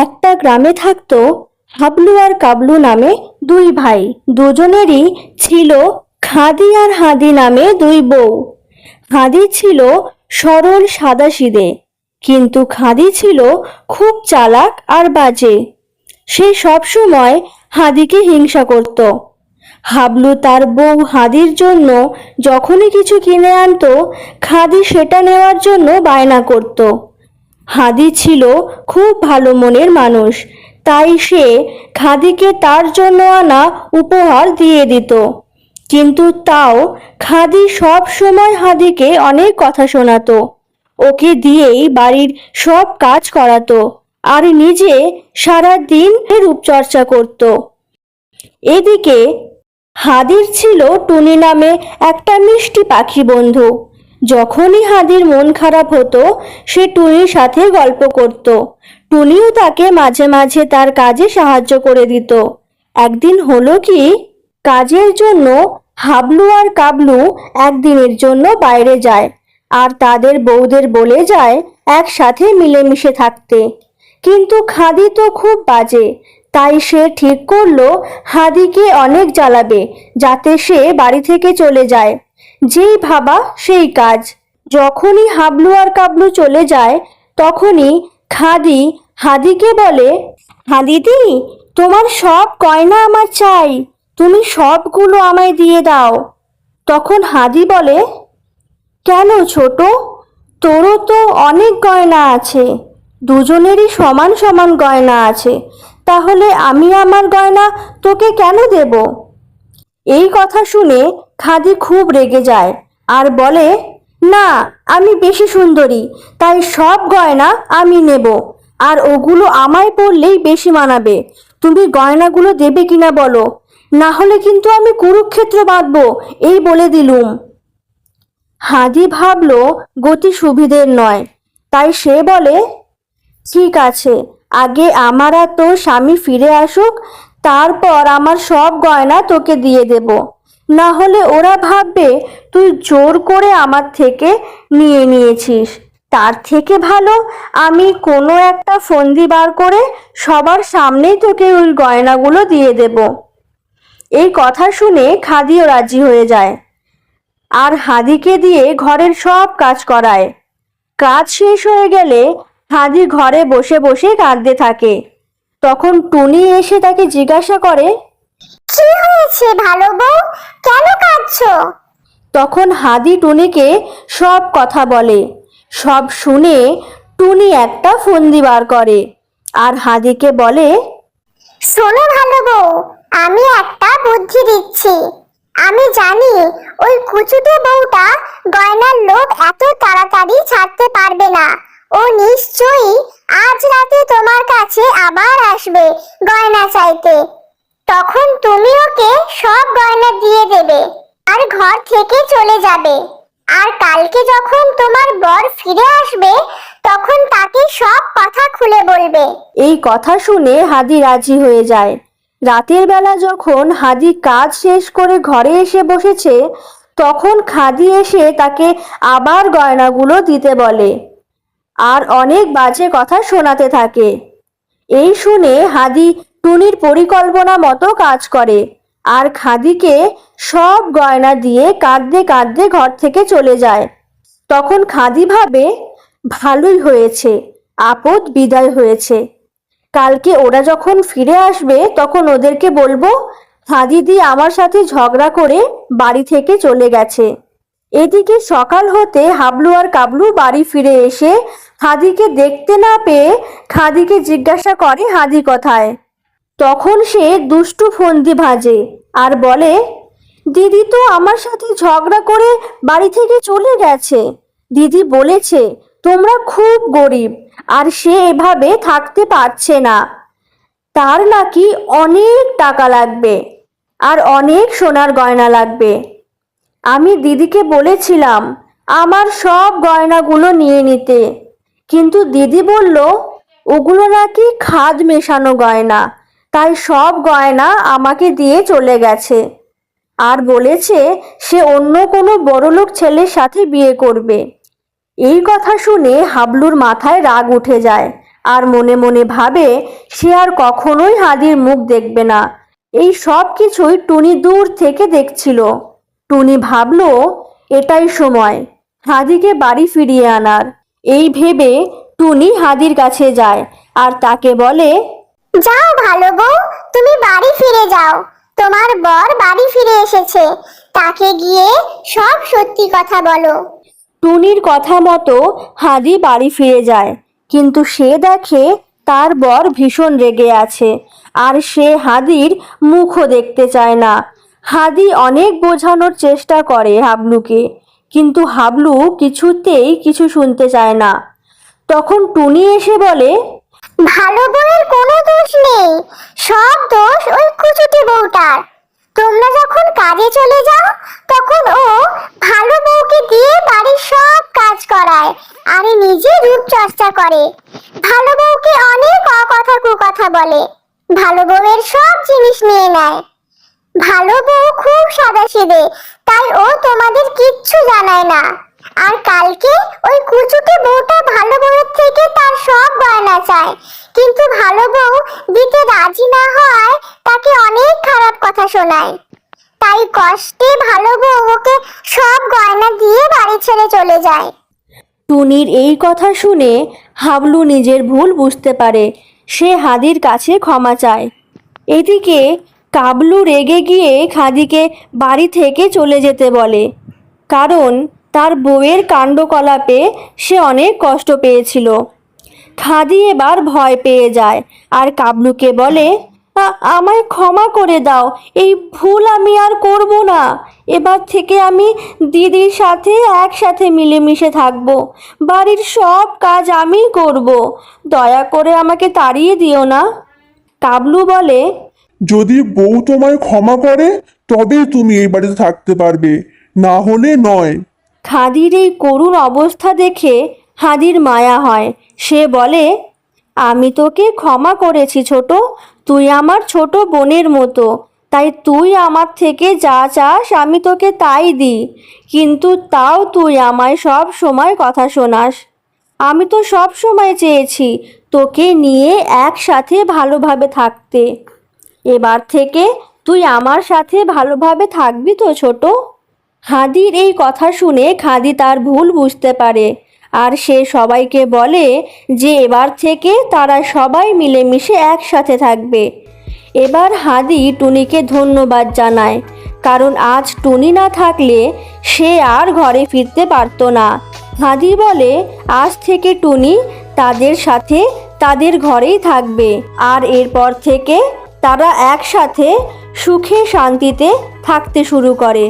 একটা গ্রামে থাকতো হাবলু আর কাবলু নামে দুই ভাই। দুজনেরই ছিল খাদি আর হাদি নামে দুই বউ। হাদি ছিল সরল সাদাসিধে, কিন্তু খাদি ছিল খুব চালাক আর বাজে। সে সবসময় হাদিকে হিংসা করত। হাবলু তার বউ হাদির জন্য যখনই কিছু কিনে আনতো, খাদি সেটা নেওয়ার জন্য বায়না করত। হাদি ছিল খুব ভালো মনের মানুষ, তাই সে খাদিকে তার জন্য আনা উপহার দিয়ে দিত। কিন্তু তাও খাদি সব সময় হাদিকে অনেক কথা শোনাতো। ওকে দিয়েই বাড়ির সব কাজ করাতো আর নিজে সারা দিন রূপচর্চা করত। এদিকে হাদির ছিল টুনি নামে একটা মিষ্টি পাখি বন্ধু। যখনই হাদির মন খারাপ হতো, সে টুনির সাথে গল্প করত। টুনিও তাকে মাঝে মাঝে তার কাজে সাহায্য করে দিত। একদিন হলো কি, কাজের জন্য হাবলু আর কাবলু একদিনের জন্য বাইরে যায় আর তাদের বউদের বলে যায় একসাথে মিলেমিশে থাকতে। কিন্তু খাদি তো খুব বাজে, তাই সে ঠিক করলো হাদিকে অনেক জ্বালাবে, যাতে সে বাড়ি থেকে চলে যায়। যেই ভাবা সেই কাজ। যখনই হাবলু আর কাবলু চলে যায়, তখনই খাদি হাদিকে বলে, হাদিদি, তোমার সব গয়না আমার চাই, তুমি সবগুলো আমায় দিয়ে দাও। তখন হাদি বলে, কেন ছোট, তোরও তো অনেক গয়না আছে, দুজনেরই সমান সমান গয়না আছে, তাহলে আমি আমার গয়না তোকে কেন দেব? এই কথা শুনে খাদি খুব রেগে যায় আর বলে, না, আমি বেশি সুন্দরী, তাই সব গয়না আমি নেব, আর ওগুলো আমায় পরলেই বেশি মানাবে। তুমি গয়নাগুলো দেবে কিনা বলো, না হলে কিন্তু আমি কুরুক্ষেত্র বাঁধবো, এই বলে দিলুম। হাদি ভাবলো গতি সুবিধের নয়, তাই সে বলে, ঠিক আছে, আগে আমার আর তোর স্বামী ফিরে আসুক, তারপর আমার সব গয়না তোকে দিয়ে দেব। না হলে ওরা ভাববে তুই জোর করে আমার থেকে নিয়ে নিয়েছিস। তার থেকে ভালো আমি কোনো একটা ফন্দি বার করে সবার সামনেই তোকে ওই গয়নাগুলো দিয়ে দেব। এই কথা শুনে খাদিও রাজি হয়ে যায় আর হাদিকে দিয়ে ঘরের সব কাজ করায়। কাজ শেষ হয়ে গেলে হাদি ঘরে বসে বসে কাঁদতে থাকে। তখন টুনি এসে তাকে জিজ্ঞাসা করে, কি হয়েছে ভালো বউ, কেন কাঁদছো? তখন হাদি টুনিকে সব কথা বলে। সব শুনে টুনি একটা ফন্দি বার করে আর হাদিকে বলে, শোনো ভালো বউ, আমি একটা বুদ্ধি দিচ্ছি। আমি জানি ওই কুচুটে বউটা গয়নার লোভ এত তাড়াতাড়ি ছাড়তে পারবে না। ও নিশ্চয়ই আজ রাতে তোমার কাছে আবার আসবে গয়না চাইতে। তখন তুমি ওকে সব গয়না দিয়ে দেবে আর ঘর থেকে চলে যাবে। আর কালকে যখন তোমার বর ফিরে আসবে, তখন তাকে সব কথা খুলে বলবে। এই কথা শুনে হাদি রাজি হয়ে যায়। রাতের বেলা যখন হাদি কাজ শেষ করে ঘরে এসে বসেছে, তখন খাদি এসে তাকে আবার গয়নাগুলো দিতে বলে আর অনেক বাজে কথা শোনাতে থাকে। এই শুনে হাদি টুনির পরিকল্পনা মতো কাজ করে আর খাদিকে সব গয়না দিয়ে কাঁদতে কাঁদতে ঘর থেকে চলে যায়। তখন খাদি ভাবে, ভালোই হয়েছে, আপদ বিদায় হয়েছে। কালকে ওরা যখন ফিরে আসবে, তখন ওদেরকে বলবো হাদিদি আমার সাথে ঝগড়া করে বাড়ি থেকে চলে গেছে। এদিকে সকাল হতে হাবলু আর কাবলু বাড়ি ফিরে এসে হাদিকে দেখতে না পেয়ে খাদিকে জিজ্ঞাসা করে হাদি কোথায়। তখন সে দুষ্টু ফন্দি ভাজে আর বলে, দিদি তো আমার সাথে ঝগড়া করে বাড়ি থেকে চলে গেছে। দিদি বলেছে তোমরা খুব গরিব আর সে এভাবে থাকতে পারছে না, তার নাকি অনেক টাকা লাগবে আর অনেক সোনার গয়না লাগবে। আমি দিদিকে বলেছিলাম আমার সব গয়নাগুলো নিয়ে নিতে, কিন্তু দিদি বলল ওগুলো নাকি খাদ মেশানো গয়না, তাই সব গয়না আমাকে দিয়ে চলে গেছে আর বলেছে সে অন্য কোনো বড়লোক ছেলের সাথে বিয়ে করবে। এই কথা শুনে হাবলুর মাথায় রাগ উঠে যায় আর মনে মনে ভাবে সে আর কখনোই হাদির মুখ দেখবে না। এই সব কিছুই টুনি দূর থেকে দেখছিল। টুনি ভাবলো এটাই সময় হাদিকে বাড়ি ফিরিয়ে আনার। এই ভেবে টুনি হাদির কাছে যায় আর তাকে বলে, যাও ভালো বউ, তুমি বাড়ি ফিরে যাও। তোমার বর বাড়ি ফিরে এসেছে, তাকে গিয়ে সব সত্যি কথা বলো। টুনির কথা মতো হাদি বাড়ি ফিরে যায়, কিন্তু সে দেখে তার বর ভীষণ রেগে আছে আর সে হাদির মুখও দেখতে চায় না। হাদি অনেক বোঝানোর চেষ্টা করে হাবলুকে, কিন্তু হাবলু কিছুতেই কিছু শুনতে চায় না। তখন টুনি এসে বলে, ভালো বউয়ের কোনো দোষ নেই, সব দোষ ওই কুচুটে বউটার। তোমরা যখন কাজে চলে যাও তখন ও ভালো বউকে দিয়ে বাড়ির সব কাজ করায় আর নিজে রূপচর্চা করে। ভালো বউকে অনেক অকথা কুকথা বলে, ভালো বউয়ের সব জিনিস নিয়ে নেয়। ভালো বউ খুব সাদাসিধে, তাই ও তোমাদের কিচ্ছু জানায় না। আর কালকে ওই কুচুটে বউটা ভালো বউয়ের থেকে তার সব গয়না চায়, কিন্তু ভালো বউ দিতে রাজি না হওয়ায় তাকে অনেক খারাপ কথা শোনায়। তাই কষ্টে ভালো বউ ওকে সব গয়না দিয়ে বাড়ি ছেড়ে চলে যায়। টুনির এই কথা শুনে হাবলু নিজের ভুল বুঝতে পারে। সে হাদির কাছে ক্ষমা চায়। এদিকে কাবলু রেগে গিয়ে হাদিকে বাড়ি থেকে চলে যেতে বলে, কারণ তার বউয়ের কাণ্ডকলাপে সে অনেক কষ্ট পেয়েছিল। খাদি এবার ভয় পেয়ে যায় আর কাবলুকে বলে, আমায় ক্ষমা করে দাও, এই ভুল আমি আর করব না। এবার থেকে আমি দিদির সাথে একসাথে মিলেমিশে থাকব, বাড়ির সব কাজ আমিই করব, দয়া করে আমাকে তাড়িয়ে দিও না। কাবলু বলে, যদি বউ তোমায় ক্ষমা করে তবে তুমি এই বাড়িতে থাকতে পারবে, না হলে নয়। খাদির এই করুণ অবস্থা দেখে হাদির মায়া হয়। সে বলে, আমি তোকে ক্ষমা করেছি ছোট, তুই আমার ছোট বোনের মতো, তাই তুই আমার থেকে যা চাস আমি তোকে তাই দিই, কিন্তু তাও তুই আমায় সব সময় কথা শোনাস। আমি তো সব সময় চেয়েছি তোকে নিয়ে একসাথে ভালোভাবে থাকতে। এবার থেকে তুই আমার সাথে ভালোভাবে থাকবি তো ছোট? হাদির এই কথা শুনে খাদি তার ভুল বুঝতে পারে আর সে সবাইকে বলে যে এবার থেকে তারা সবাই মিলেমিশে একসাথে থাকবে। এবার হাদি টুনিকে ধন্যবাদ জানায়, কারণ আজ টুনি না থাকলে সে আর ঘরে ফিরতে পারতো না। হাদি বলে আজ থেকে টুনি তাদের সাথে তাদের ঘরেই থাকবে আর এরপর থেকে তারা একসাথে সুখে শান্তিতে থাকতে শুরু করে।